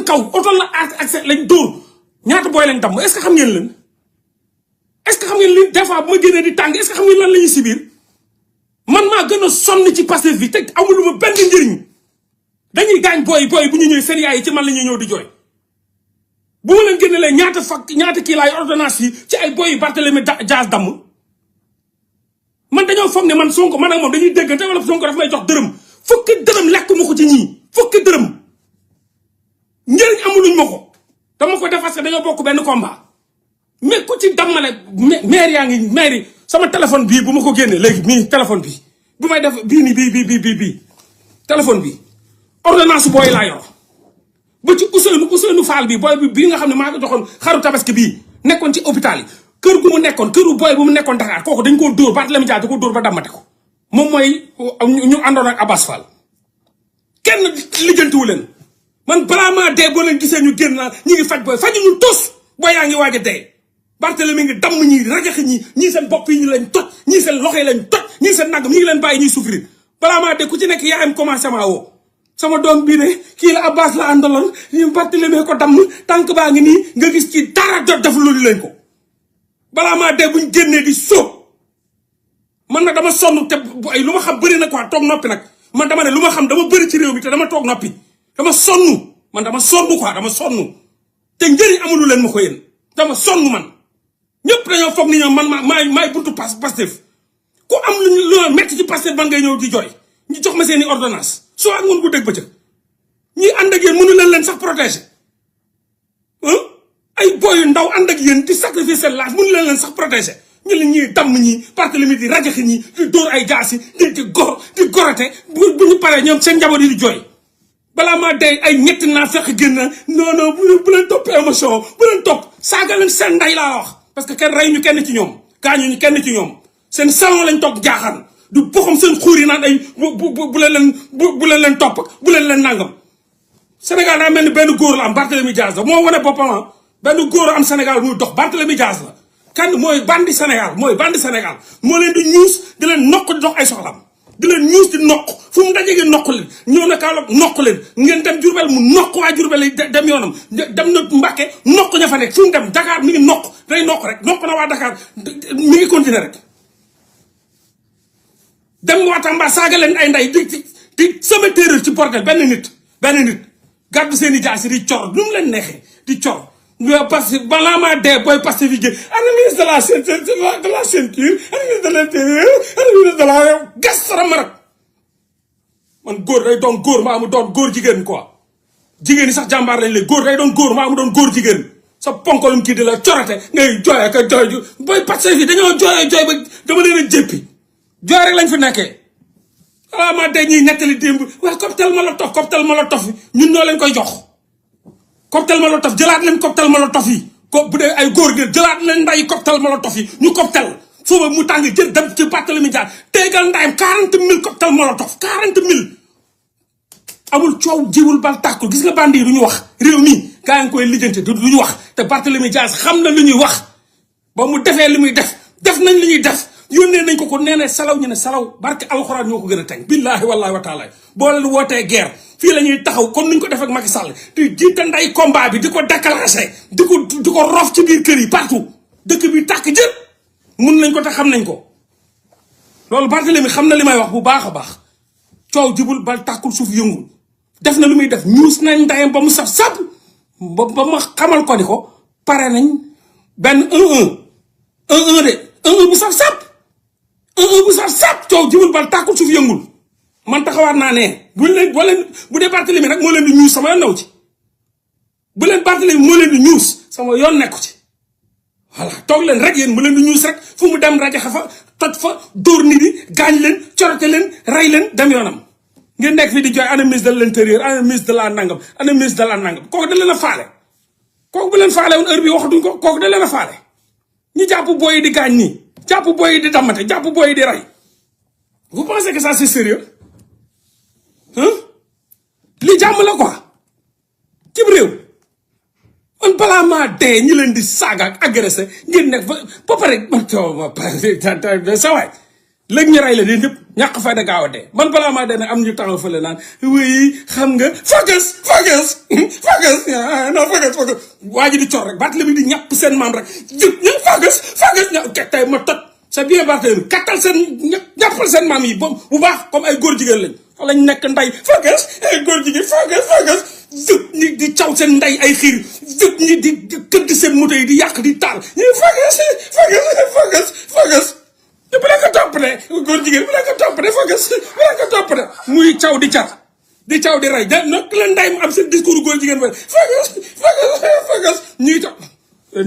seen kaw oto la accès lañ dóor ñaata booy lañ damm est-ce que xam ngeen leen est-ce que xam ngeen li des fois bu ma génnee di tàng est-ce que xam ngeen lan la ñuy si biir man maa gën a sonn ci Pastef bi te amuluma benn njëriñ dañuy gaañ booy bu ñu ñëwee seen yaay yi ci man la ñuy ñëw di jooy bu ma leen génnelee ñaata kii laay ordonnance yi ci ay booy yu Barthélémy Dias damm man dañoo foog ne man Sonko man ak moom dañuy déggante wala Sonko daf may jox dërëm fukki dërëm lekk ma ko ci ñii fukki dërëm njëriñ amuluñ ma ko dama ko def parce que dañoo bokk benn combat mais ku ci dammale maire yaa ngi maire yi sama téléphone bii bu ma ko génnee léegi nii téléphone bi bu may def bii nii bii téléphone bi ordonnance booy laa yor ba ci Ousseynou Fall bi booy bi bii nga xam ne maa ko joxoon xaru tabaski bii nekkoon ci hôpital yi kër gu mu nekkoon këru booy bu mu nekkoon Dakar kooku dañ koo dóor Barthélémy Dias da ko dóor ba dammate ko moom mooy ñu àndoon ak Abass Fall kenn lijjantiwu leen man balaa maa dee boo leen gisee ñu génn naa ñi ngi faj booy fajuñu tos booy yaa ngi waaj a dee Barthélémy ngi damm ñii rajaxe ñii seen bopp yi ñu lañ toj ñii seen loxo yi lañ toj ñii seen nangam ñi ngi leen bàyyi ñuy souffrir balaa maa dee ku ci nekk yaayam commencé maa woo sama doom bii ne kii la Abass la àndaloon ñu Barthélémy ko damm tànk baa ngi nii nga gis ci dara def lu leen ko balaa maa dee buñ génnee di sóob man nag dama sonn te ay lu ma xam bëri na quoi toog noppi nag man dama ne lu ma xam dama bëri ci réew mi te dama toog noppi dama sonn man dama sonn quoi dama sonn te njëriñ amulu leen ma ko yéen dama sonn man ñëpp dañoo foog ni ñoom man maay buntu Pastef ku am lu metti ci Pastef man ngay ñëw di jooy ñu jox ma seeni ordonnance soo ak ngoon bu dégg bëccëg ñi ànd ak yéen mënu leen sax protéger ay boy yu ndaw ànd ak yéen di sacrifier seen laaj mënu leen sax protéger ñu leen ñuy damm ñi Barthélémy di rajaxi ñi di dóor ay jaasi di gorote bu ñu paree ñoom seen njaboot yi di jooy balaa maa dee ay ñetti naa fekk génn non bu leen topp émotion bu leen topp saaga leen seen nday laa wax parce que kenn rey ñu kenn ci ñoom gaañu ñu kenn ci ñoom seen salon lañ toog jaaxaan du boxam seen xuur yi naan ay bu leen topp bu leen nangam Sénégal daa mel ni benn góor la am Barthélémy Dias la moo wane boppam benn góor am Sénégal muy dox Barthélémy Dias la kan mooy bandi Sénégal moo leen di ñuus di leen nokk di dox ay soxlam di leen ñuus di nokk fu mu dajee ngeen nokk leen ñëw na Kaolack nokk leen ngeen dem Diourbel mu nokk waa Diourbel yi dem yoonam dem na Mbacké nokk ña fa nekk fu mu dem Dakar mi ngi nokk day nokk rek nokk na waa Dakar mi ngi continuer rek dem waa Tamba saaga leen ay nday di sama terreur ci bordel benn nit gàddu seen i jaasi di cor nu mu leen neexee di cor parce que balaa maa dee booy Pastef fi génn ana ministre de la ceinture ana ministre de l'intérieur ana ministre de la gas sara marak man góor day doon góor maa mu doon góor jigéen quoi jigéen ñi sax jàmbaar lañ leen góor day doon góor maa mu doon góor jigéen sa ponkalum kii di la corate ngay jooy ak jooy booy Pastef fi dañoo jooy ba dama leen a jéppi jooy rek lañ fi nekkee balaa maa dee ñuy nettali démb waaye cocktail molotov ñun ñoo leen koy jox cocktail molotov jëlaat leen cocktail molotov yi ko bu dee ay góor ngeen jëlaat leen nday cocktail molotov yi ñu cocktail suba mu tàng jël dem ci Barthélémy Dias tegal ndayam 40 000 cocktail molotov 40 000 amul coow jiwul bal tàkkul gis nga bandi yi lu ñu wax réew mi gaa ngi koy lijjante du lu ñu wax te Barthélémy Dias xam na lu ñuy wax ba mu defee li muy def nañ li ñuy def yónnee nañ ko nee na salaw ñu ne salaw barke alxuraan ñoo ko gën a teg billaahi wallaahi wa taala boo leen wootee guerre fii la ñuy taxaw comme ni ñu ko defee ak Macky Sall di jiite nday combat bi di ko déclenché di ko rof ci biir kër yi partout dëkk bi tàkk jër mun nañ ko te xam nañ ko loolu Barthélémy xam na li may wax bu baax a baax coow jibul bal tàkkul suuf yëngul def na lu muy def ñuus nañ ndayam ba mu saf sap ba ma xamal ko ni ko pare nañ benn 1-1 de 1-1 bu saf sap 1-1 bu saf sap coow jibul bal tàkkul suuf yëngul man taxawaat naa ne bu dee Barthélémy nag moo leen di ñuus sama yoon naw ci bu leen Barthélémy moo leen di ñuus sama yoon nekku ci voilà toog leen rek yéen mu leen di ñuus rek fu mu dem rajaxe fa toj fa dóor nit yi gaañ leen corote leen rey leen dem yoonam ngeen nekk fii di jooy ana ministre de l'intérieur ana ministre de la nangam ana ministre de la nangam kooku da leen a faale kooku bu leen faale woon heure bi waxatuñ ko kooku da leen a faale ñu jàpp booy yi di gaañ nii jàpp booy yi di dammate jàpp booy yi di rey vous pensez que ça c'est sérieux li jàmm la quoi ci réew man balaa maa dee ñi leen di saaga ak agressé ngeen nekk ba pare man sa waay léegi ñu rey la di ñëpp ñàkk fay da gaaw a dee man balaa maa dee nag am ñu taxaw fële naan oui xam nga focus fagas non fagas waa ji di cor rek Barthélémy di ñàpp seen maam rek jëp ña fagas ña tey ma tot c'est bien Barthélémy kattal seen ñàppal seen maam yi bu baax comme ay góor jigéen lañ nekk nday fagas ay góor jigéen fagas jëp ñi di caw seen nday ay xiir jëp ñi di këdd seen moto yi di yàq di taal ñu fagas te bu la ko topp de góor jigéen bu la ko topp de fagas bu la ko topp de muy caw di car di caw di rey da nag la nday mu am seen discours góor jigéen ba fagas ñuy tax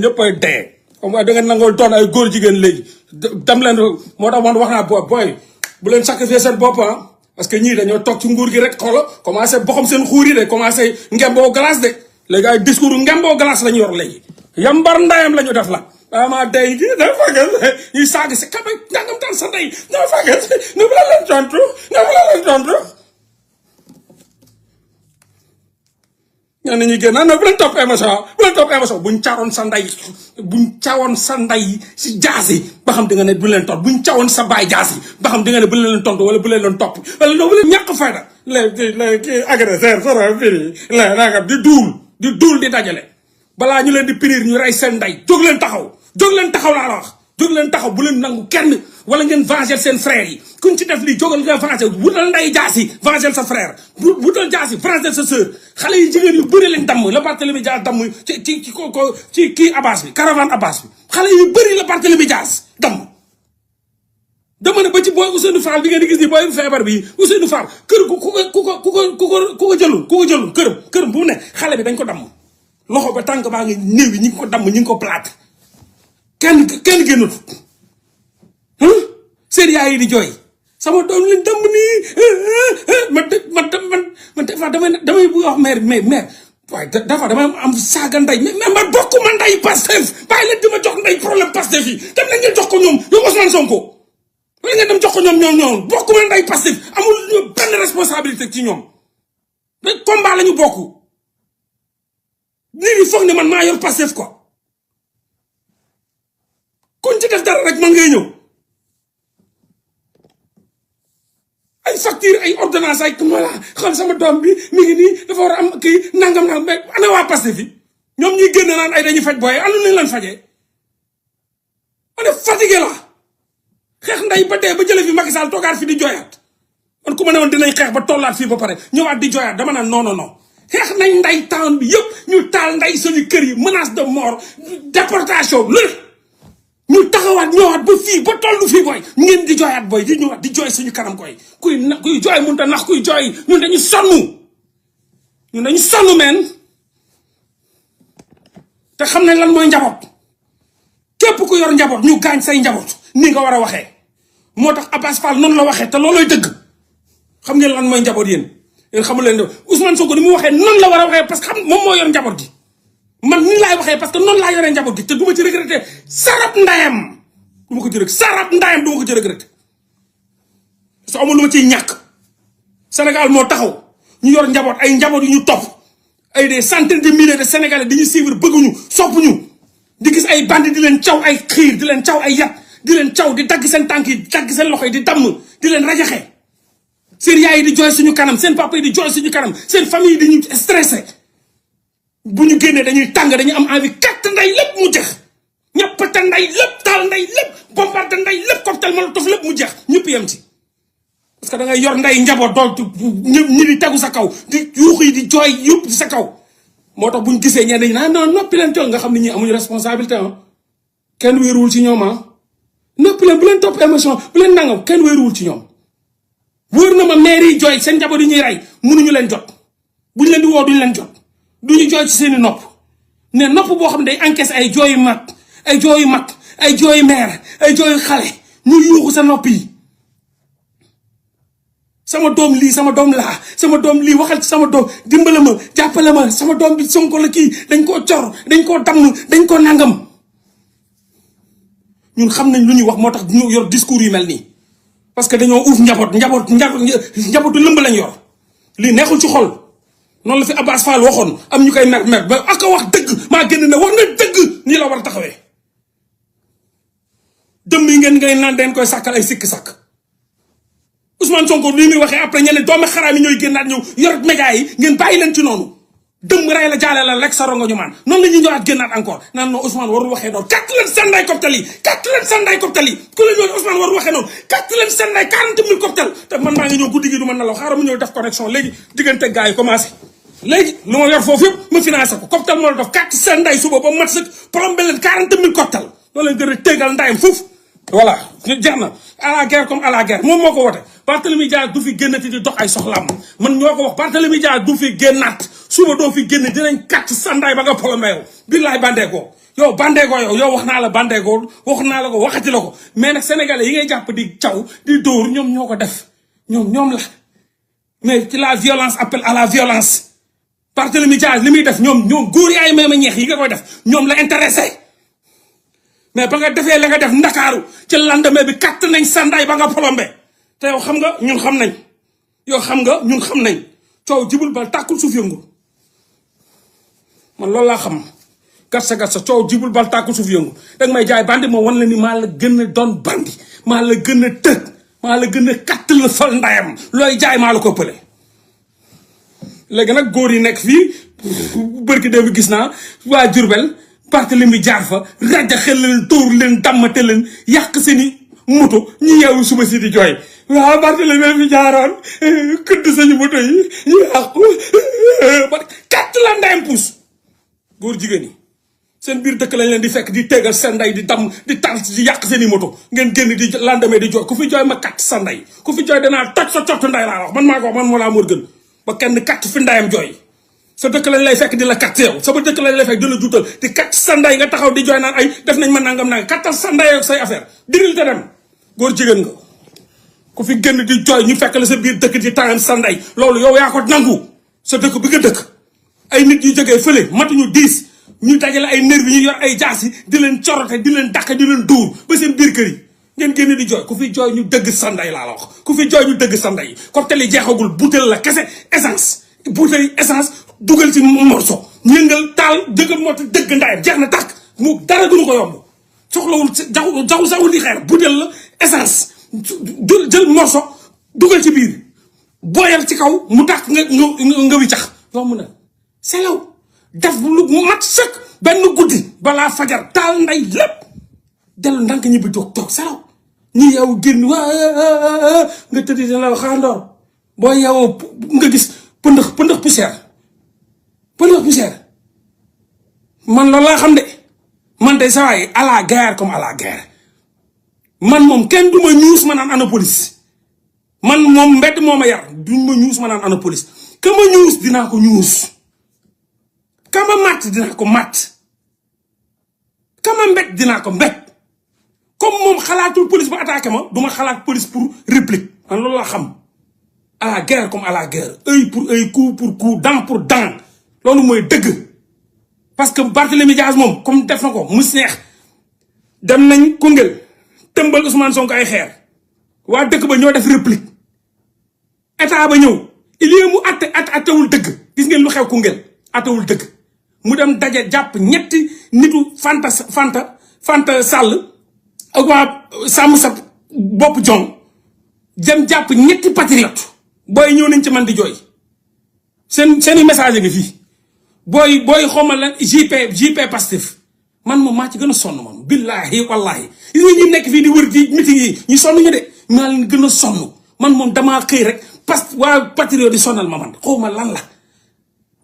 ñëpp ay dee comme da nga nangoo doon ay góor jigéen léegi dem leen moo tax man wax naa booy bu leen sacrifier seen bopp parce que ñii dañoo toog ci nguur gi rek xoola commencé boxam seen xuur yi de commencé ngemboo glace de léegi ay discours ngemboo glace la ñu yor léegi yambar ndayam la ñu def la ama day gi da fagas ñuy saagi si kaba nangam tan sa ndey na fagas ne bu la leen tontu ñaan nañuy génn non bu leen topp émotion buñ cawoon sa ndey si jaasi ba xam di nga ne bu leen topp buñ cawoon sa baay jaasi ba xam di nga ne bu leen tontu wala bu leen topp wala non bu leen ñàkk fayda kii agresseur sora firi la nangam di duul di dajale balaa ñu leen di punir ñu rey seen ndey jóg leen taxaw laa la wax jóg leen taxaw bu leen nangu kenn wala ngeen venger seen frères yi kuñ ci def lii jógal nga venger wutal nday jaasi venger sa frère wutal jaasi venger sa sœur xale yi jigéen yu bëri lañ damm la Barthélémy Dias damm ci kii Abbas bi caravane Abbas bi xale yu bëri la Barthélémy Dias damm dama ne ba ci booy Ousseynou Fall bi ngeen di gis ni booy feebar bi Ousseynou Fall kër ku ko jëlul këram bu mu ne xale bi dañ ko damm loxo ba tànk baa ngi néew yi ñi ngi ko damm ñi ngi ko plaqué kenn génnut seen yaay yi di jooy sama doom lañ damm nii man des fois damay bu wax mère waaye dafa damay am saaga ndey mais man bokkuma ndey Pastef bàyyi leen di ma jox ndey problème Pastef yi dem na ngeen jox ko ñoom yow Ousmane Sonko wala ngeen dem jox ko ñoom bokkuma ndey Pastef amul benn responsabilité ci ñoom mais combat la ñu bokk nit ñi foog ne man maa yor Pastef quoi kuñ ci def dara rek man ngay ñëw ay facture ay ordonnance ay voilà xam sama doom bi mi ngi nii dafa war a am kii nangam mais ana waa Pastef fi ñoom ñuy génn naan ay dañuy faj booy anu nañ leen fajee on est fatigué la xeex nday ba dee ba jële fi Macky Sall toogaat fi di jooyaat man ku ma ne woon dinañ xeex ba tollaat fii ba pare ñëwaat di jooyaat dama naan non xeex nañ nday town bi yëpp ñu taal nday suñu kër yi menace de mort déportation lépp ñu taxawaat ñëwaat ba fii ba tollu fii booy ngeen di jooyaat booy di ñëwaat di jooy suñu kanam koy kuy jooy mënut a nax kuy jooy ñun dañu sonn meen te xam nañ lan mooy njaboot képp ku yor njaboot ñu gaañ say njaboot ni nga war a waxee moo tax Abbas Fall noonu la waxee te loolooy dëgg xam ngeen lan mooy njaboot yéen xamul leen Ousmane Sonko ni mu waxee noonu la war a waxee parce que xam moom moo yor njaboot gi man nii laay waxee parce que noonu laa yoree njaboot gi te du ma ci regretté sarab ndayam du ma ko ci regretté sarab ndayam du ma ko ci regretté parce que amul lu ma ciy ñàkk Sénégal moo taxaw ñu yor njaboot ay njaboot yu ñu topp ay des centaines de milliers de Sénégalais di ñu suivre bëgguñu soppuñu di gis ay bandi di leen caw ay xiir di leen caw ay yat di leen caw di dagg seen tànk yi dagg seen loxo yi di damm di leen rajaxe seen yaay yi di jooy suñu kanam seen papa yi di jooy suñu kanam seen famille yi di ñu stressé bu ñu génnee dañuy tàng dañuy am envie katt nday lépp mu jeex ñëppate nday lépp taal nday lépp bombardé nday lépp cocktail molotov lépp mu jeex ñëpp yem ci parce que da ngay yor nday njaboot dool ñi di tegu sa kaw di yuux yi di jooy yëpp ci sa kaw moo tax bu ñu gisee ñenn ñi naan non noppi leen toog nga xam ne ñi amuñu responsabilité kenn wéeruwul ci ñoom noppi leen bu leen topp émotion bu leen nangam kenn wéeruwul ci ñoom wóor na ma maire yi jooy seen njaboot yi ñuy rey mënuñu leen jot buñ leen di woo duñu leen jot duñu jooy ci seeni nopp ne nopp boo xam ne day encaissé ay jooyu mag ay jooyu mag ay jooyu meer ay jooyu xale ñu yuuxu sa nopp yi sama doom lii sama doom laa sama doom lii waxal ci sama doom dimbale ma jàppale ma sama doom bi Sonko la kii dañ koo cor dañ koo damm dañ koo nangam ñun xam nañ lu ñuy wax moo tax ñu yor discours yu mel nii parce que dañoo uuf njabootu lëmb lañ yor lii neexul ci xol noonu la fi Abbas Fall waxoon am ñu koy mer ba ak wax dëgg maa génn ne wax na dëgg nii la war a taxawee dëmm yi ngeen ngay naan den koy sàkkal ay sikki sàkk Ousmane Sonko ni muy waxee après ñeneen doomi xaraam yi ñooy génnaat ñëw yor média yi ngeen bàyyi leen ci noonu dëmm rey la jaale la lekk sa rongo ñu maan noonu la ñuy ñëwaat génnaat encore naan non Ousmane warul waxee noonu katt leen seen nday cocktail yi katt leen seen nday cocktail yi ku la ñëw Ousmane warul waxee noonu katt leen seen nday 40 000 cocktail te man maa ngi ñëw guddi gi du ma nelaw xaaral ma ñëw def connexion léegi diggante gars yi commencé léegi lu ma yor foofu yëpp ma financé ko cocktail moo la def katt seen nday suba ba mat sëkk plombé leen 40 000 cocktail loolu leen gën a tégal ndayam foofu voilà jeex na à la guerre comme à la guerre moom moo ko wote Barthélémy Dias du fi génnati di dox ay soxlaam man ñoo ko wax Barthélémy Dias du fi génnaat suba doo fi génn dinañ katt sandaay ba nga polomé yow billaay bandeekoo yow bandeekoo yow wax naa la bandeekoo wax naa la ko waxati la ko mais nag sénégalais yi ngay jàpp di caw di dóor ñoom ñoo ko def ñoom la mais ci la violence appelle à la violence Barthélémy Dias li muy def ñoom góor yaay meema ñeex yi nga koy def ñoom la intéressé mais ba nga defee la nga def ndakaaru ci lendemain bi katt nañ sandaay ba nga plombé te yow xam nga ñun xam nañ yow xam nga ñun xam nañ coow jibul bal tàkkul suuf yëngul man loolu laa xam gatsa coow jibul bal tàkkul suuf yëngul danga may jaay bandi moo wan la ni maa la gën a doon bandi maa la gën a tëg maa la gën a katt la fal ndayam looy jaay maa la ko pële léegi nag góor yi nekk fii bërki dee bi gis naa waa Jurbel Barthélémy jaar fa raja xel leen tóor leen dammate leen yàq seeni moto ñu yeewu suba si di jooy waaw Barthélémy fi jaaroon këdd sañu moto yi ñu yàqu ba katt la ndayam puus góor jigéen yi seen biir dëkk lañ leen di fekk di tegal seen nday di damm di tal di yàq seeni moto ngeen génn di lendemain di jooy ku fi jooy ma katt sa nday ku fi jooy danaa toj sa cottu nday laa wax man maa ko wax man moo laa mór gën ba kenn katt fi ndayam jooy sa dëkk lañ lay fekk di la katt yow sama dëkk lañ lay fekk di la juutal di katt sa nday nga taxaw di jooy naan ay def nañ ma nangam nangam kattal sa nday ak say affaire diril te dem góor jigéen nga ku fi génn di jooy ñu fekk la sa biir dëkk di tàngal sa nday loolu yow yaa ko nangu sa dëkk bi nga dëkk ay nit yu jógee fële matuñu 10 ñu dajale ay nerf yi ñu yor ay jaas yi di leen corote di leen dàq di leen dóor ba seen biir kër yi ngeen génn di jooy ku fi jooy ñu dëgg sa nday laa la wax ku fi jooy ñu dëgg sa nday cocktail yi jeexagul butéel la kese essence butéel essence dugal ci morso yëngal taal dëgg moo dëgg ndayam jeex na tàkk mu dara gënu ko yomb soxlawul jaxul saxul di xeer butéel la essence jël morso dugal ci biir booyal ci kaw mu tàkk nga wiccax yomb na selaw def lu mat sëkk benn guddi balaa fajar taal nday lépp dellu ndànk ñibbi toog selaw ñi yow génn waa nga tëddi dina la xaandoor boo yow nga gis pëndëx poussière man loolu laa xam de man de saa yi à la guerre comme à la guerre man moom kenn du ma ñuus ma naan ana police man moom mbedd moo ma yar duñ ma ñuus ma naan ana police ka ma ñuus dinaa ko ñuus ka ma màtt dinaa ko màtt ka ma mbett dinaa ko mbett comme moom xalaatul police bu attaqué ma du ma xalaat police pour réplique man loolu laa xam à la guerre comme à la guerre œil pour œil coup pour coup dent pour dent loolu mooy dëgg parce que Barthélémy Dias moom comme def na ko mus neex dem nañ Koungheul tëmbal Ousmane Sonko ay xeer waa dëkk ba ñoo def réplique état ba ñëw il y mu attewul dëgg gis ngeen lu xew Koungheul attewul dëgg mu dem daje jàpp ñetti nitu Fanta Sall ak waa sàmm sa bopp jong dem jàpp ñetti patriote booy ñëw nañ ci man di jooy seeni message ngi fii booy xawma la JP Pastef man moom maa ci gën a sonn man billahi wallahi yi ñi nekk fii di wër ci meeting yi ñu sonn ñu de maa leen gën a sonn man moom damaa xëy rek parce que waa patriote di sonal ma man xawma lan la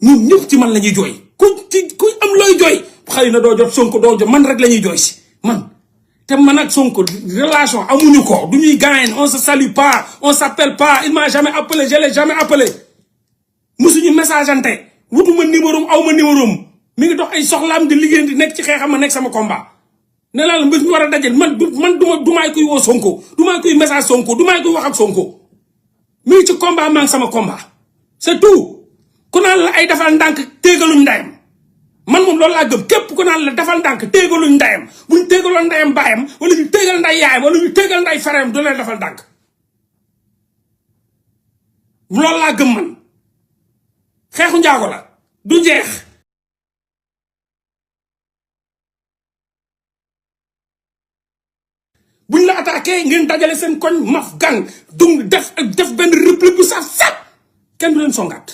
ñun ñëpp ci man la ñuy jooy ku am looy jooy xëy na doo jot Sonko doo jot man rek la ñuy jooy si man te man ak Sonko relation amuñu ko du ñuy gaañ on se salue pas on s'appelle pas il m'a jamais appelé je l'ai jamais appelé musuñu message ante wutuma numéro aw ma numéro mi ngi dox ay soxlaam di liggéey di nekk ci xeexam ma nekk sama combat ne la mbir ñu war a dajal man du maay kuy woo Sonko du maay kuy message Sonko du maay kuy wax ak Sonko mi ngi ci combat maa ngi sama combat c'est tout ku naan la ay defal ndànk téegaluñ ndayam man moom loolu laa gëm képp ku naan la defal ndànk téegaluñ ndayam buñ téegaloon ndayam baayam wala ñu téegal nday yaayam wala ñu téegal nday fereem du leen defal ndànk loolu laa gëm man xeexu njaago la du jeex buñ la attaqué ngeen dajale seen koñ maf gang dung def benn réplique bu saf kenn du leen songaat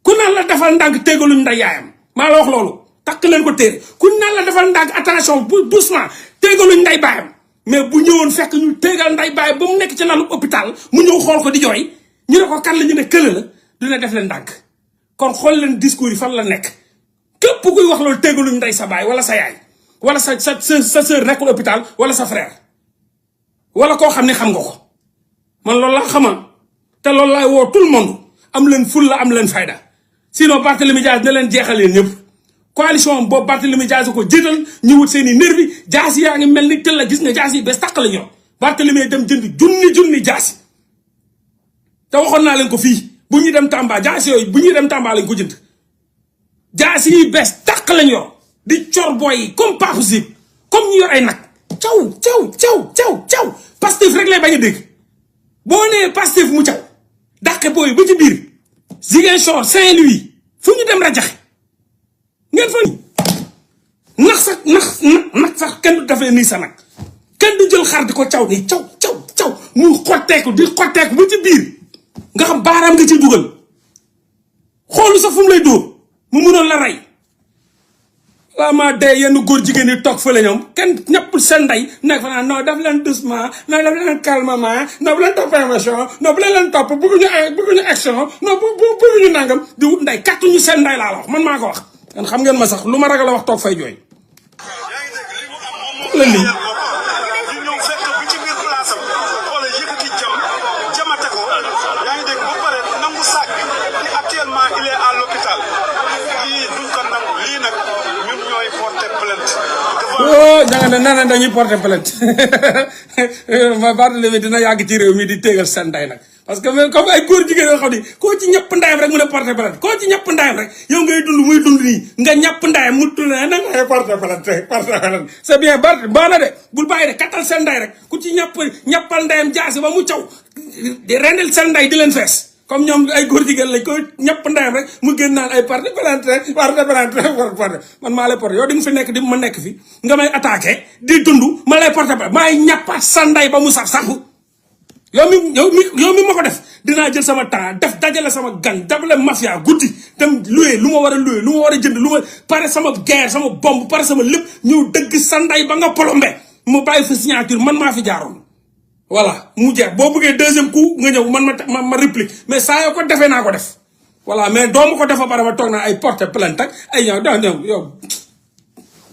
ku naan la defal ndànk tégaluñ nday yaayam maa la wax loolu takk leen ko téere ku naan la defal ndànk attention bu doucement tégaluñ nday baayam mais bu ñëwoon fekk ñu tégal nday baayam ba mu nekk ci lalu hôpital mu ñëw xool ko di jooy ñu ne ko kan la ñu ne kële la dina def leen ndànk kon xool leen discours yi fan la nekk képp kuy wax loolu tégaluñ nday sa baay wala sa yaay wala sa sœur nekkul hôpital wala sa frère wala koo xam ne xam nga ko man loolu laa xama te loolu laay woo tout le monde am leen ful la am leen fayda sinon Barthélémy Dias ne leen jeexal leen ñëpp coalition boobu Barthélémy Dias ko jiital ñu wut seen i nervi jaas yaa ngi mel ni tël la gis nga jaas yi bés tàq la ñor Barthélémy dem jënd junni jaas te waxoon naa leen ko fii bu ñuy dem Tamba jaas yooyu bu ñuy dem Tamba lañ ko jënd jaas yi bés tàq lañ yor di cor booy yi comme pas possible comme ñu yor ay nag caw Pastef rek lay bañ a dégg boo nee Pastef mu caw dàqe booy ba ci biir Ziguinchor Saint-Louis fu ñu dem rajaxe ngeen fa nax sax kenn du defee nii sa nag kenn du jël xar di ko caw nii caw muy xotteeku di xotteeku ba ci biir nga xam baaraam nga ci dugal xoolu sax fu mu lay dóor mu mënoon la rey laa maa dee yenn góor jigéen yi toog fële ñoom kenn ñëpp seen ndey nekk fa naan non daf leen doucement non daf leen calmement non bu leen topp émission non bu leen topp bëgguñu action non bëgguñu nangam di wut ndey kattuñu seen ndey laa la wax man maa ko wax kan xam ngeen ma sax lu ma ragal a wax toog fay jooy la lii oh ña nga ne nee dañuy porter plainte ma Barthélémy dina yàgg ci réew mi di tégal seen ndey nag parce que même comme ay góor jigéen yoo xam ni koo ci ñëpp ndayam rek mu ne porter plainte koo ci ñëpp ndayam rek yow ngay dund muy dund nii nga ñëpp ndayam mu dund na ngay porter plainte c'est bien Bart baax na de bul bàyyi de kattal seen nday rek ku ci ñëppal ndayam jaasi ba mu caw di rendel seen nday di leen fees comme ñoom ay góor jigéen lañ ko ñëpp ndayam rek mu gën naan ay porter plainte man maa lay porter yow di nga fi nekk di ma nekk fi nga may attaqué di dund ma lay porter plainte maay ñàppaat sa nday ba mu saf saxu yow mi ma ko def dinaa jël sama temps def dajale sama gan dabale mafia guddi dem loué lu ma war a loué lu ma war a jënd lu ma pare sama guerre sama bombe pare sama lépp ñëw dëgg sa nday ba nga plombé mu bàyyi fa signature man maa fi jaaroon voilà mu jeex boo bëggee deuxième coup nga ñëw man ma réplique mais saa yoo ko defee naa ko def voilà mais doomu ko defa bara ma toog naa ay porter plainte ak ay ñëw yow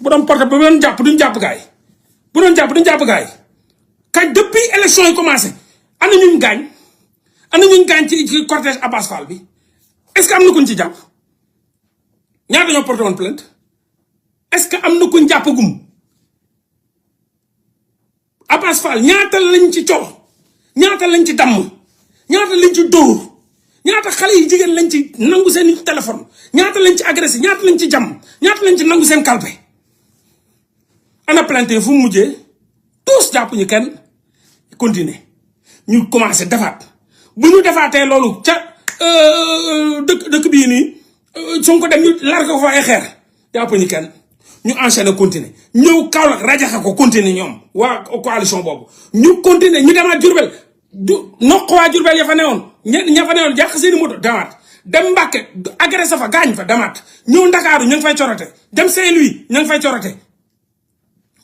bu doon porter ba doon jàpp duñ jàpp gaay bu doon jàpp duñ jàpp gaay kañ depuis élection yi commencé ana ñuñ gaañ ci cortège Abass Fall bi est-ce que am na kuñ ci jàpp ñaata ñoo porté woon plainte est-ce que am na kuñ jàppagum Abass Fall ñaata lañ ci cor ñaata lañ ci damm ñaata lañ ci dóor ñaata xale yi jigéen lañ ci nangu seen téléphone ñaata lañ ci agressé ñaata lañ ci jàmm ñaata lañ ci nangu seen kalpe ana plainte fu mu mujjee tous jàpp ñu kenn continuer ñu commencé defaat bu ñu defaatee loolu ca dëkk bii nii su ko dem ñu largué ko fa ay xeer jàpp ñu kenn ñu enchaîner continuer ñëw Kaolack rajaxe ko continuer ñoom waa coalition boobu ñu continuer ñu demaat Diourbel du noq waa Diourbel ya fa newoon ña fa newoon jàq seeni moto demaat dem Mbàkke agressé fa gaañ fa demaat ñëw Ndakaaru ñu ngi fay corote dem Saint-Louis ñu ngi fay corote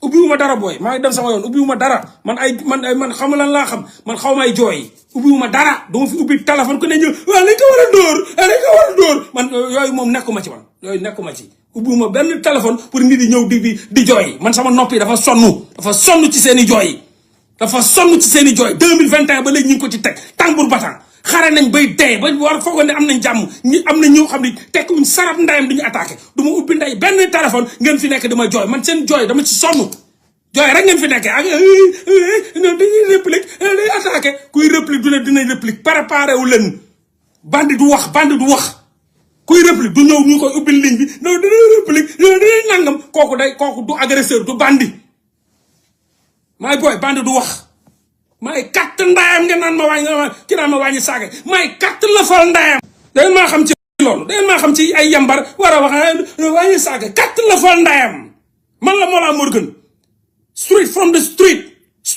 ubbiwuma dara booy maa ngi dem sama yoon ubbiwuma dara man xam lan laa xam man xaw may jooy ubbiwuma dara duma fi ubbi téléphone ku ne ñëw waaw lañ ko war a dóor man yooyu moom nekkuma ci man yooyu nekkuma ci ubbiwuma benn téléphone pour nit yi ñëw di jooy man sama noppi dafa sonn ci seen i jooy dafa sonn ci seen i jooy 2021 ba léegi ñu ngi ko ci teg tambour battant xare nañ bay dee ba war foogoon ne am nañ jàmm ñi am na ñoo xam ne tekkuñ sarab ndayam duñu attaqué du ma ubbi nday benn téléphone ngeen fi nekk dama jooy man seen jooy dama ci sonn jooy rek ngeen fi nekkee ak non dañuy réplique day attaqué kuy réplique du ne dina réplique préparé wu leen bandi du wax kuy réplique du ñëw ñu koy ubbi ligne bi non dina réplique non dina nangam kooku du agresseur du bandi maay booy bandi du wax maay katt ndayam ngeen naan ma wàññi ki naan ma wàññi saaga maay katt la fal ndayam dangeen maa xam ci loolu dangeen maa xam ci ay yambar war a wax wàññi saaga katt la fal ndayam man la Mollah Morgun street from the street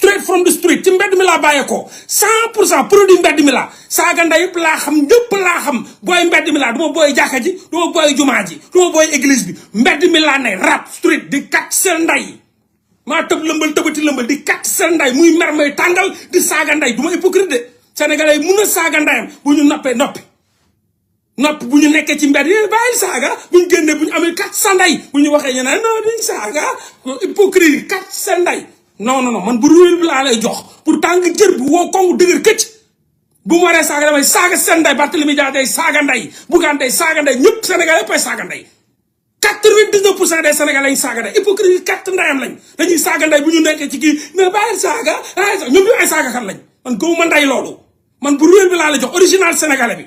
straight from the street ci mbedd mi laa bàyyeekoo 100% produit mbedd mi laa saaga ndey yëpp laa xam ñëpp laa xam booy mbedd mi laa du ma booy jàkka ji du ma booy jumaa ji du ma booy église bi mbedd mi laa ne rap street di kat seen ndey maa tëb lëmbal tëbati lëmbal di kat seen ndey muy mer may tàngal di saaga ndey du ma hypocrite de sénégalais yi mun a saaga ndeyam bu ñu noppee noppi bu ñu nekkee ci mbedd yi bàyyil saaga bu ñu génnee bu ñu amee kat sa ndey bu ñu waxee ñu ne non duñ saaga hypocrite kat sa ndey non man bu ruwéel bi laa lay jox pour tàng jër bu woo kongu dëgër këcc bu mu waree saaga damay saaga seen ndey Barthélémy Dias day saaga ndey Bougane day saaga ndey ñëpp sénégalais yëpp ay saaga ndey 99% des sénégalais lañ saaga ndey hypocrite yi kat ndeyam lañ dañuy saaga ndey bu ñu nekkee ci kii mais bàyyil saaga ñoom ñu ay saaga kan lañ man gaw ma ndey loolu man bu ruwéel bi laa lay jox original sénégalais bi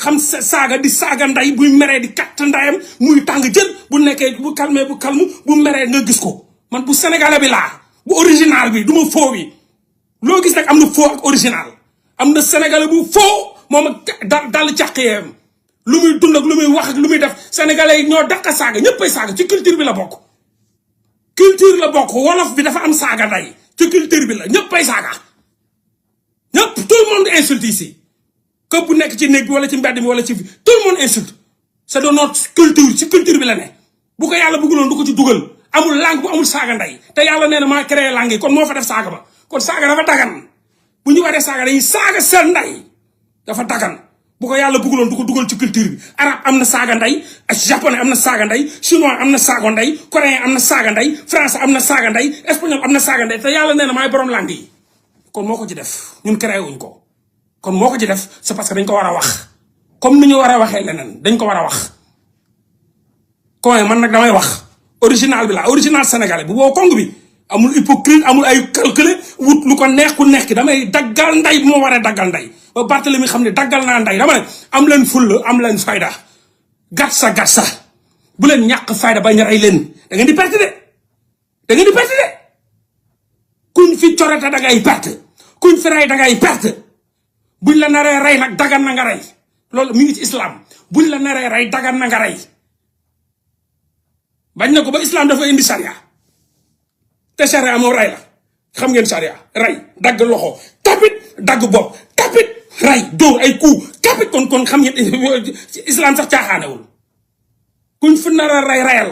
xam saaga di saaga nday buy meree di katt ndayam muy tàng jël bu nekkee bu calmé bu calme bu meree nga gis ko man bu sénégalais bi laa bu original bi du ma faux bi loo gis nag am na faux ak original am na sénégalais bu faux moom ak dal càqyeem lu muy dund ak lu muy wax ak lu muy def sénégalais yi ñoo dàq saaga ñëppay saaga ci culture bi la bokk wolof bi dafa am saaga nday ci culture bi la ñëppay saaga ñëpp tout le monde insulte ici que bu nekk ci néeg bi wala ci mbedd mi wala ci tout le monde insulte c'est de notre culture ci culture bi la ne bu ko yàlla bëgguloon du ko ci dugal amul langue bu amul saaga ndey te yàlla nee na maa créé langue yi kon moo fa def saaga ba kon saaga dafa dagan bu ñu waree saaga dañuy saaga seen ndey dafa dagan bu ko yàlla bëgguloon du ko dugal ci culture bi arabe am na saaga ndey japonais am na saaga ndey chinois am na saaga ndey coréen am na saaga ndey français am na saaga ndey espagnol am na saaga ndey te yàlla nee na maay borom langue yi kon moo ko ci def ñun créé wuñ ko kon moo ko ci def c'est parce que dañ ko war a wax comme ni ñu war a waxee leneen dañ ko war a wax man nag damay wax original bi la original sénégalais bu boo kong bi amul hypocrite amul ay calculer wut lu ko neex ku neex ki damay daggal nday bu ma waree daggal nday ba Barthélémy xam ne daggal naa nday dama ne am leen fulla am leen fayda gatsa bu leen ñàkk fayda ba ñaray leen da ngeen di perte de kuñ fi corete da ngay perte kuñ fi rey da ngay perte buñ la naree rey nag dagan na nga rey loolu mi ngi ci islam buñ la naree rey dagan na nga rey bañ na ko ba islam dafa indi charia te charia moom rey la xam ngeen charia rey dagg loxo tapit dagg bopp tapit rey dóor ay coup tapit kon xam ngeen islam sax caaxaanewul kuñ fi naree rey reyal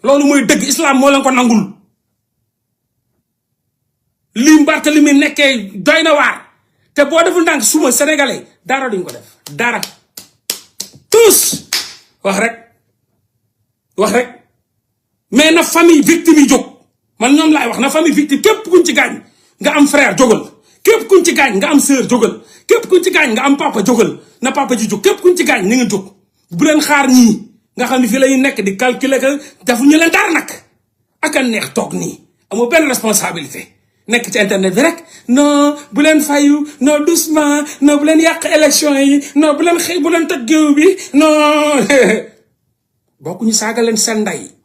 loolu mooy dëgg islam moo leen ko nangul li Barthélémy nekkee doy na waar te boo deful ndànk suma sénégalais dara duñ ko def dara tous wax rek mais na famille victime yi jóg man ñoom laay wax na famille victime képp kuñ ci gaañ nga am frère jógal képp kuñ ci gaañ nga am sœur jógal képp kuñ ci gaañ nga am papa jógal na papa ji jóg képp kuñ ci gaañ ni nga jóg bu leen xaar ñii nga xam ne fii la ñu nekk di calculer que defuñu leen dara nag ak a neex toog nii amoo benn responsabilité nekk ci internet bi rek non bu leen fayu non doucement non bu leen yàq élection yi non bu leen toj géew bi non bokkuñu saaga leen seen ndey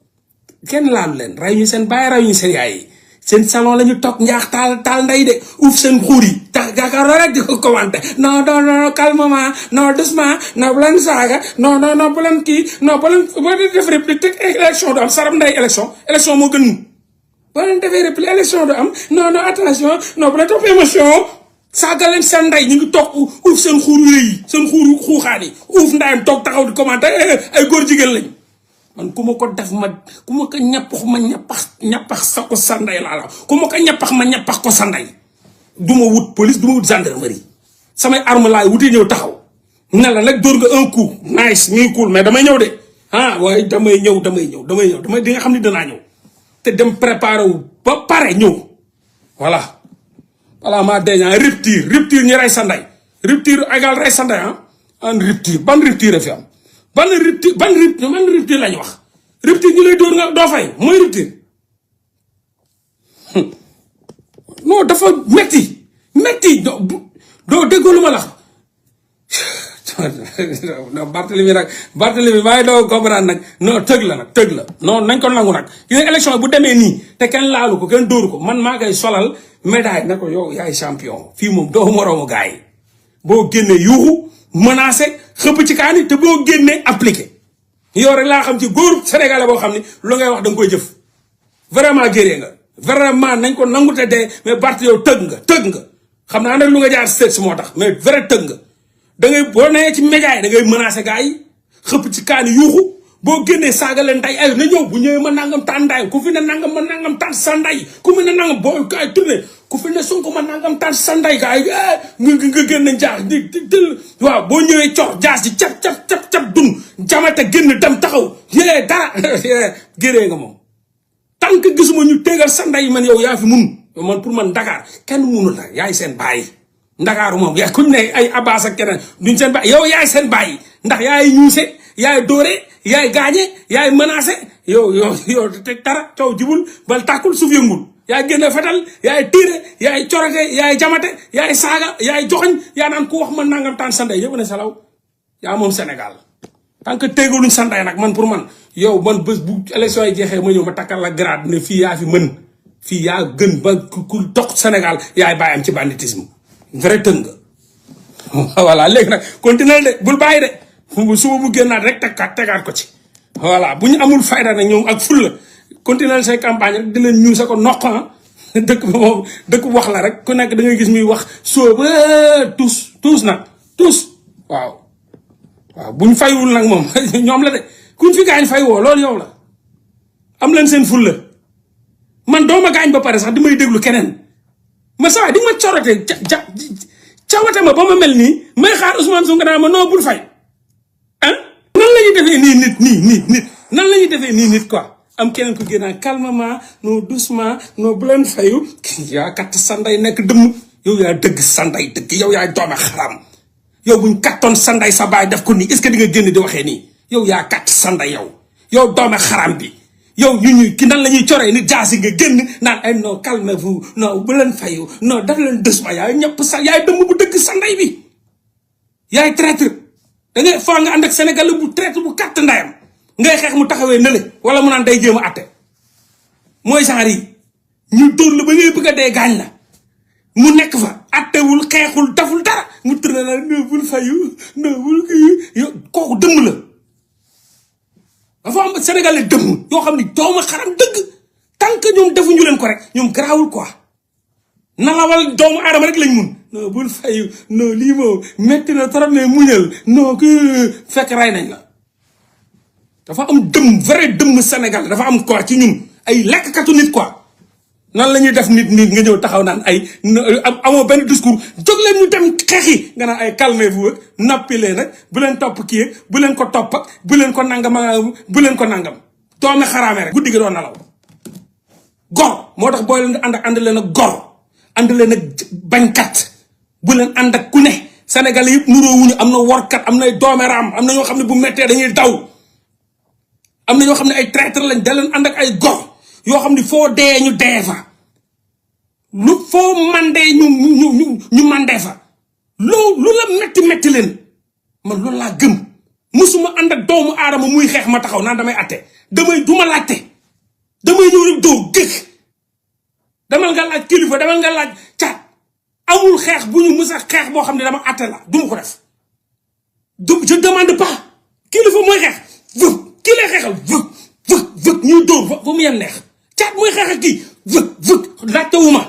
kenn laalu leen ray ñu seen baay ray ñu seen yaay yi seen salon la ñu toog njaax taal ndey de uuf seen xuur yi tax jàkkaarloo rek di ko commenté non calmement non doucement non bu leen saaga non bu leen kii non bu leen def réplique teg élection du am sarab ndey élection moo gën boo leen defee réplique élection du am non attention non bu leen topp émotion saaga leen seen ndey ñu ngi toog uuf seen xuur yi seen xuuxaan yi uuf ndeyam toog taxaw di commenté ay góor jigéen lañ man ku ma ko def ku ma ko ñappax sa ko sa ndey laa la ku ma ko ñappax ko sa ndey du ma wut police du ma wut gendarmerie samay arme laay wuti ñëw taxaw ne la nag dóor nga un coup nice muy cool mais damay ñëw de waaye damay ñëw di nga xam ne danaa ñëw te dem préparé wu ba pare ñëw voilà maa déjà rupture ñu rey sa ndey rupture égal rey sa ndey en rupture ban rupture fi am ban rupture lañu wax rupture ñu lay dóor nga doo fay mooy rupture non dafa metti doo déggoo lu ma la non Barthélémy maa ngi doon comprendre nag non tëgg la non nañ ko nangu nag gis nga élection bu demee nii te kenn laalu ko kenn dóoru ko man maa koy solal médaille na ko yow yaay champion fii moom doo moroomu gars yi boo génnee yuuxu menacé xëpp ci kaani te boo génnee appliqué yow rek laa xam ci góor sénégalais boo xam ni lu ngay wax da nga koy jëf vraiment géré nga vraiment nañ ko nangute dee mais Bart yow tëgg nga xam naa nag lu nga jaar seet si moo tax mais vrai tëgg nga da ngay boo nee ci média yi da ngay menacé gars yi xëpp ci kaani yuuxu boo génnee saaga leen nday ay na ñëw bu ñëwee ma nangam taan nday ku fi ne nangam ma nangam taan sa nday ku fi ne nangam boo kay tourné ku fi ne Sonko ma nangam taan sa nday gars yi nga génne jaas di waaw boo ñëwee cor jaas ji cap dun jamate génn dem taxaw yee dara géree nga moom tant que gisuma ñu téegal sa nday man yow yaa fi mun man pour man Dakar kenn munul la yaay seen bàyyi Ndakaaru moom yaa kuñ ne ay Abbas ak keneen duñ seen bàyyi yow yaay seen bàyyi ndax yaay ñuuse yaay dóore yaay gaañe yaay menacé yow te dara coow jibul bal tàkkul suuf yëngul yaay génne fetal yaay tiire yaay corote yaay jamate yaay saaga yaay joxoñ yaa naan ku wax man nangam taan sanday yëpp ne salaw yaa moom Sénégal tant que téegaluñ sanday nag man pour man yow man bés bu élection yi jeexee ma ñëw ma takkal la grade ne fii yaa fi mën fii yaa gën ba ku dox Sénégal yaay bàyyi am ci banditisme vrai tëng nga voilà léegi nag continuer de bul bàyyi de suba bu génnaat rek tegaat ko ci voilà bu ñu amul fayda nag ñoom ak fulla continuer say campagne rek di leen ñuul sa ko noq dëkk bi moom dëkk wax la rek ku nekk da ngay gis muy wax soo ba tous nag tous waaw buñ faywul nag moom ñoom la de kuñ fi gaañ fay woo loolu yow la am leen seen fulla man dooma gaañ ba pare sax di may déglu keneen ma saa di ma corote cawate ma ba ma mel nii may xaar Ousmane Sonko naa ma noo bul fay ah nan la ñuy defee nii nit nan la ñuy defee nii nit quoi am keneen ko génnaa calmement non doucement non bu leen fayu yaa katt sanday nekk dëmm yow yaa dëgg sanday dëgg yow yaa doome xaram yow buñ kattoon sanday sa baay def ko nii est-ce que di nga génn di waxee nii yow yaa katt sanday yow doome xaram bi yow ñu ki nan la ñuy coree nit jaasi nga génn naan ay non calmez-vous non bu leen fayu non daf leen dës ma yaay ñëpp sa yaay dëmm bu dëgg sanday bi yaay traître da ngay foo nga ànd ak Sénégal bu traître bu katt ndayam ngay xeex mu taxawee nële wala mu naan day jéem a atte mooy genre yi ñu dóor la ba ngay bëgg a dee gaañ la mu nekk fa attewul xeexul daful dara mu tërna la no bul fayu no bul kii yow kooku dëmm la dafa am Sénégalais dëmm yoo xam ni doomu xaram dëgg tant que ñoom defuñu leen ko rek ñoom garaawul quoi nalawal doomu aadama rek lañ mun non bul fayu non lii moom metti na trop mais muñal non que fekk ray nañ la dafa am dëmm vrai dëmm Sénégal dafa am quoi ci ñun ay lekkkatu nit quoi nan la ñuy def nit nga ñëw taxaw naan ay amoo benn discours jóg leen ñu dem xeexi nga naan ay calmez-vous ak nappi leen rek bu leen topp kii bu leen ko topp ak bu leen ko nangam bu leen ko nangam doome xaraamee rek guddi gi doon nalaw gor moo tax booy leen ànd leen ak gor ànd leen ak bañkat bu leen ànd ak ku ne Sénégal yëpp nuróowuñu am na workat am na ay doomeraam am na ñoo xam ne bu mettee dañuy daw am na ñoo xam ne ay traître lañ da leen ànd ak ay gor yoo xam ne foo dee ñu dee fa lu foo mandee ñu mandee fa lu la metti leen man loolu laa gëm musuma ànd ak doomu aadama muy xeex ma taxaw naan damay atte duma laajte damay ñëw rek doo gëx damal nga laaj kilifa damal nga laaj caat amul xeex bu ñu mës a xeex boo xam ne dama atte la duma ko def je demande pas kilifa mooy xeex vëg kii lay xeexal vëg ñuy dóor fa mu yem neex caat mooy xeex ak kii vëg laajtewuma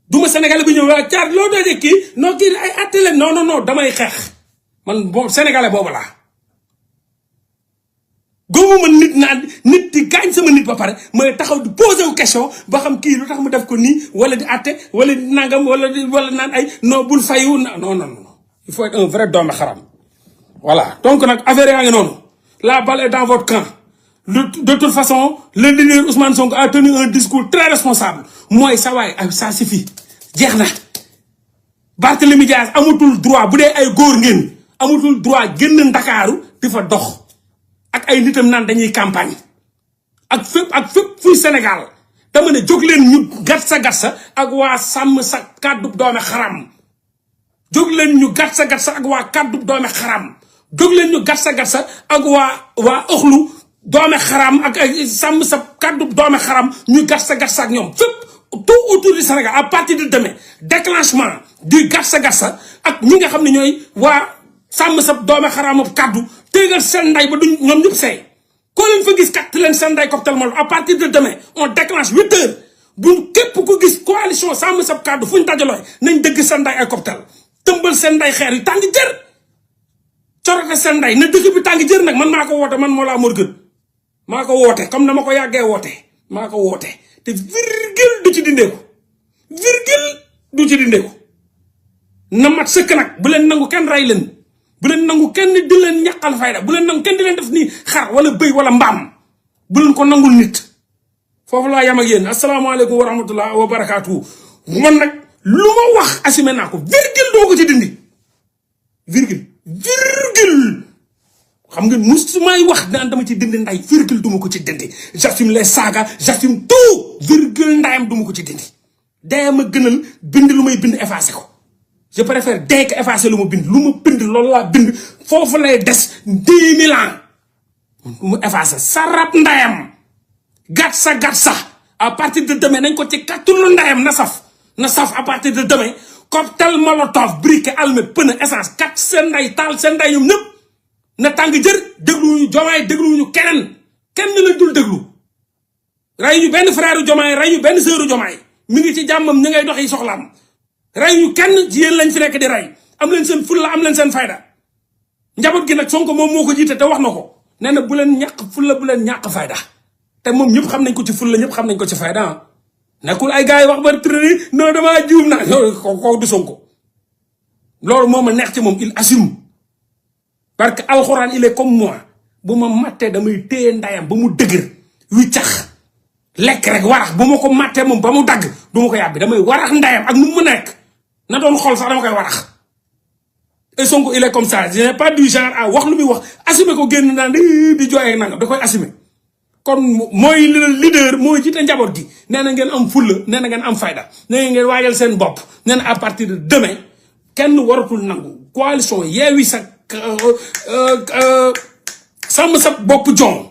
duma Sénégalais bi ñëw waa caat loo doonee kii non kii ay atte leen non damay xeex man boobu Sénégalais boobu laa góobu ma nit di gaañ sama nit ba pare mooy taxaw di posé wu question ba xam kii lu tax mu def ko nii wala di atte wala di nangam wala naan ay non bul fayu non il faut être un vrai doomu xaram voilà donc nag affaire yaa ngi noonu la balle est dans votre camp de toute façon le leader Ousmane Sonko a tenu un discours très responsable mooy sa waay ça suffit jeex na Barthélémy Dias amatul droit bu dee ay góor ngeen amatul droit génn Ndakaaru di fa dox ak ay nitam naan dañuy campagne ak fépp fuy Sénégal dama ne jóg leen ñu gatsa ak waa sàmm sa kàddu doome xaram jóg leen ñu gatsa ak waa kàddu doome xaram jóg leen ñu gatsa ak waa ëxlu doome xaram ak ay sàmm sa kàddu doome xaram ñu gatsa ak ñoom fépp tout autour du Sénégal à partir de demain déclenchement du gatsa ak ñi nga xam ne ñooy waa sàmm sa doome xaram kàddu téegal seen nday ba duñ ñoom ñëpp seey koo leen fa gis kat leen seen nday cocktail molotov à partir de demain on déclenche 8 heures bu képp ku gis coalition sàmm sa kàddu fu ñu dajalooy nañ dëgg seen nday ay cocktail tëmbal seen nday xeer yu tàng jër corote seen nday na dëkk bi tàng jër nag man maa ko woote man Mollah Morgun maa ko woote comme na ma ko yàggee woote maa ko woote te virgule du ci dindeeku virgule du ci dindeeku na mat sëkk nag bu leen nangu kenn rey leen bu leen nangu kenn di leen ñàkkal fayda bu leen nangu kenn di leen def nii xar wala bëy wala mbaam bu leen ko nangul nit foofu laa yam ak yéen asalaamaaleykum wa rahmatullah wa barakaatu man nag lu ma wax assumé naa ko virgule duma ko ci dindi virgule xam nga musumay wax naan dama ci dindi nday virgule duma ko ci dindi j'assume les sagas j'assume tout virgule ndayam duma ko ci dindi dee ma gënal bind lu may bind effacé ko je préfère dee ko effacé lu ma bind lu ma bind loolu laa bind foofu lay des 10 000 ans mu effacé sarab ndayam gat sa à partir de demain nañ ko ci kattulu ndayam na saf à partir de demain cocktail molotov briquet almet pneu essence kat seen nday taal seen nday ñoom ñëpp na tàng jër dégluwuñu Diomaye dégluwuñu kenn la dul déglu rey ñu benn frère Diomaye rey ñu benn sœuru Diomaye mi ngi ci jàmmam ñi ngay dox yi soxlaam rey ñu kenn ci yéen lañ fi nekk di rey am leen seen fulla am leen seen fayda njaboot gi nag Sonko moom moo ko jiite te wax na ko nee na bu leen ñàkk fulla bu leen ñàkk fayda te moom ñëpp xam nañ ko ci fulla ñëpp xam nañ ko ci fayda nekkul ay gars yi wax ba tërëri non damaa juum naa ko du Sonko loolu moo ma neex ci moom il assume parce que alxuraan il est comme moi bu ma mattee damay téye ndayam ba mu dëgër wi cax lekk rek warax bu ma ko mattee moom ba mu dagg du ma ko yàbbi damay warax ndayam ak nu mu nekk na doon xol sax dama koy warax et Sonko il est comme ça je n'ai pas du genre à wax lu muy wax assumer ko génn naan di jooyee nangam da koy assumer kon mooy leader mooy jiite njaboot gi nee na ngeen am fulla nee na ngeen am fayda nee na ngeen waajal seen bopp nee na à partir de demain kenn waratul nangu coalition Yewwi sa sàmm sa bopp jon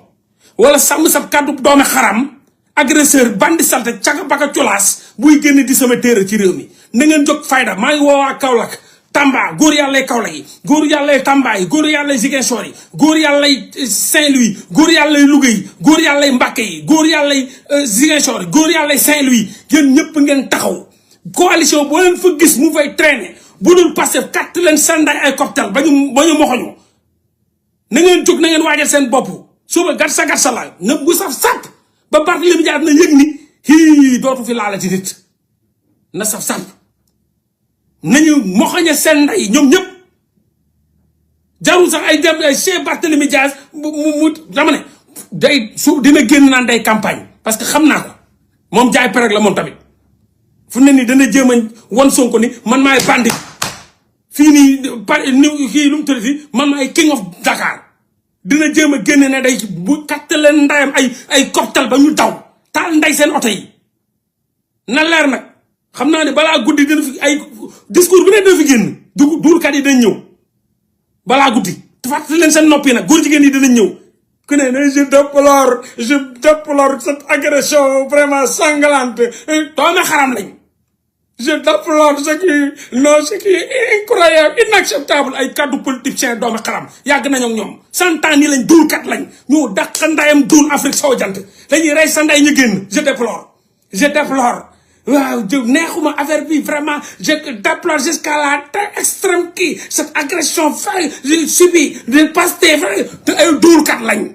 wala sàmm sa kàddu doome xaram agresseur bandi salte caga baka colaas buy génn di sama téere ci réew mi na ngeen jóg fayda maa ngi woowaa Kaolack Tamba góor yàllay Kaolack yi góor yàllay Tamba yi góor yàllay Ziguinchor yi góor yàllay Saint-Louis góor yàllay Louga yi góor yàllay Mbacké yi góor yàllay Ziguinchor yi góor yàllay Saint-Louis yéen ñëpp ngeen taxaw coalition boo leen fa gis mu fay traîner bu dul Pastef katt leen sanday ay cocktail ba ñu moxoñu na ngeen jóg na ngeen waajal seen bopp suba gatsa la na bu saf sàpp ba Barthélémy Dias na yëg ni hii dootu fi laala ci nit na saf sàpp nañu moxoñe seen nday ñoom ñëpp jarul sax ay dem ay Cheikh Barthélémy Dias mu dama ne day su dina génn naan day campagne parce que xam naa ko moom jaay perek la moom tamit fu ne nii dana jéem a wan Sonko ni man maay bandi fii nii kii lu mu tëdd fii man maay king of Dakar dina jéem a génne ne day bu katt leen ndayam ay cocktail ba ñu daw taal nday seen oto yi na leer nag xam naa ne balaa guddi dina fi ay discours bi ne dina fi génn duurkat yi dañ ñëw balaa guddi fàttali leen seen noppi nag góor jigéen yi dinañ ñëw ku ne je déplore cette agression vraiment sanglante doome xaram lañ je déplore ce qui est incroyable inacceptable ay kaddu politicien doome xaram yàgg nañu ak ñoom 100 ans nii lañ duulkat lañ ñu dàq ndayam duul Afrique soo jant dañuy rey sa nday ñu génn je déplore waaw neexuma affaire bi vraiment je déplore jusqu'à la extrême kii cette agression subie de Pastef te ay duulkat lañ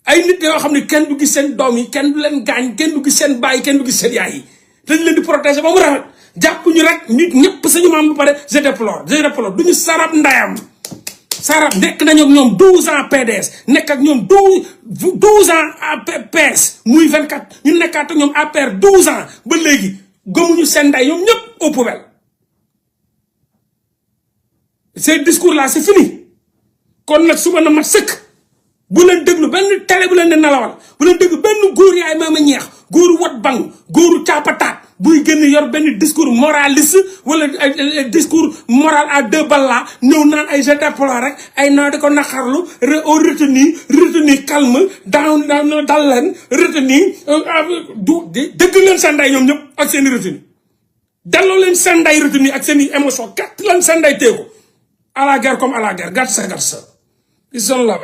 ay nit yoo xam ne kenn du gis seen doom yi kenn du leen gaañ kenn du gis seen baay kenn du gis seen yaay yi dañ leen di protéger ba mu rafet jàpp ñu rek nit ñëpp sañu maam ba pare je déplore du ñu sarab ndayam sarab nekk nañu ak ñoom 12 ans PDS nekk ak ñoom 12 ans PS muy 24 ñu nekkaat ak ñoom APR 12 ans ba léegi gëmuñu seen nday ñoom ñëpp au poubelle ces discours là c'est fini kon nag suba na mat sëkk bu leen déglu benn télé bu leen di nalawal bu leen déglu benn góor yaay maama ñeex góoru wat bang góoru caapataat buy gën yor benn discours moraliste wala discours moral à 2 balles ñëw naan ay je déplore rek ay naa di ko naqarlu au retenu calme dal leen retenu dëgg leen seen nday ñoom ñëpp ak seen i retenu dalloo leen seen nday retenu ak seen i émotion gàtt leen seen nday teeku à la guerre comme à la guerre gàtt sa ils sont là